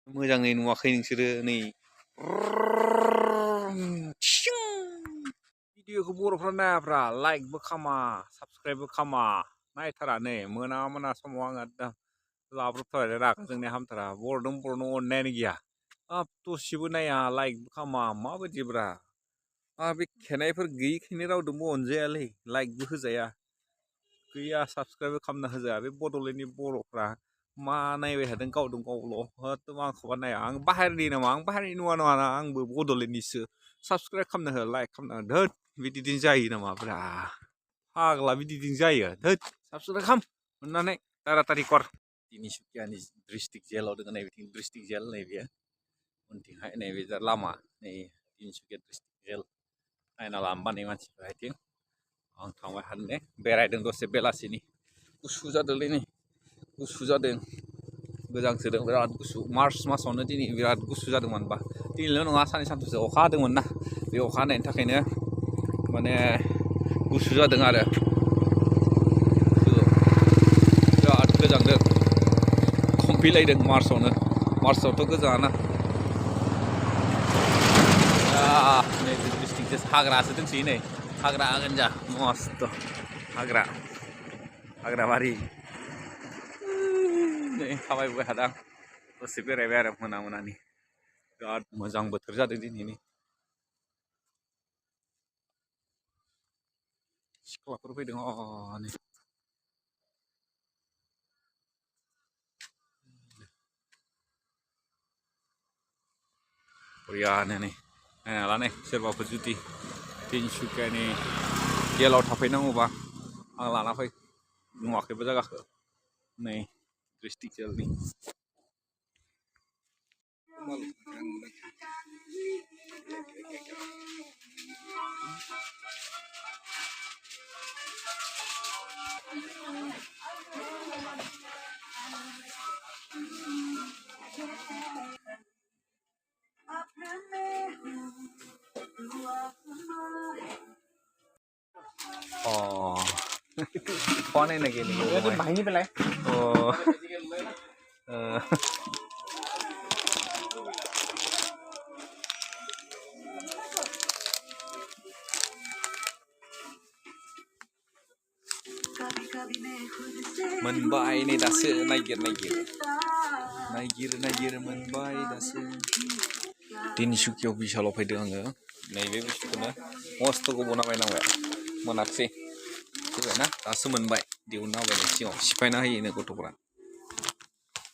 मोजाङै नुवाखै नोंसोरो नै भिडिअखौ बर'फ्रा नायाफ्रा लाइकबो खामा साबस्क्राइबबो खामा नायथारा नै मोना मोना समाव आङो दा लाब्रबथारबाय रागा जोंनाय हामथारा बर'दों अननायानो गैया दसेबो नाया लाइकबो खामा माबायदिब्रा बे खेनायफोर गैयिखायनो रावदोंबो अनजायालै लाइकबो होजाया गैया साबस्क्राइबबो खालामना होजाया बे बड'लेण्डनि बर'फ्रा मा नायबाय थादों गावदों गावल' हयथ' आंखौबा नाया आं बाहेरनि नामा आं बाहेरनि नङा आंबो बड'लेण्डनिसो साबस्क्राइब खालामना हो लाइक खालामना हो धोद बिदिजों जायो नामाब्रा फाग्ला बिदिजों जायो धोद साबस्क्राइब खालाम अननानै तारातारि कर तिनिसुकियानि डिस्ट्रिक्ट जेलाव दङ नै बिथिं डिस्ट्रिक्ट जेल नैबे उनथिंहाय नैबे लामा नै तिनिसुकिया डिस्ट्रिक्ट जेल नायना लांबा नै मानसिफ्रा बिथिं आं थांबाय थादों दे बेरायदों दसे बेलासिनि गुसु जादोंलै नै गुसु जादों गोजांसोदों बिराद गुसु मार्च मासावनो दिनै बिराद गुसु जादों मानोबा दिनैल' नङा साननै सानथामसो अखा हादोंमोन ना बे अखा हानायनि थाखायनो माने गुसु जादों आरो बिराद गोजांदों खमफिलायदों मार्चआवथ' गोजाङाना नै डिस्ट्रिक्ट हाग्रासो दंसै नै हाग्रा गोजा मस्त हाग्राबारि नै थाबायबोबाय थादों दसे बेरायबाय आरो मोनानि बिराद मोजां बोथोर जादों दिनैनि सिख्लाफोर फैदों नै बरियानो नै नायना नै सोरबाफोर जुदि तिनिसुकियानि जेलाव थाफैनांगौबा आं लाना फै नुवाखैबो जायगाखौ नै डिस्ट्रिक्ट जेलनि कौन है नगे भाई नहीं पेलाय मोनबाय नै दासो नागिर मोनबाय दासो तिनिसुकियाव बिशालाव फैदों आङो नैबे बुस्थुखौनो मस्त' गोबाव नामायनांबाय मोनाखिसै फैबायना दासो मोनबाय दिहुनना होबाय सिगाङाव सिफायना होयोनो गथ'फ्रा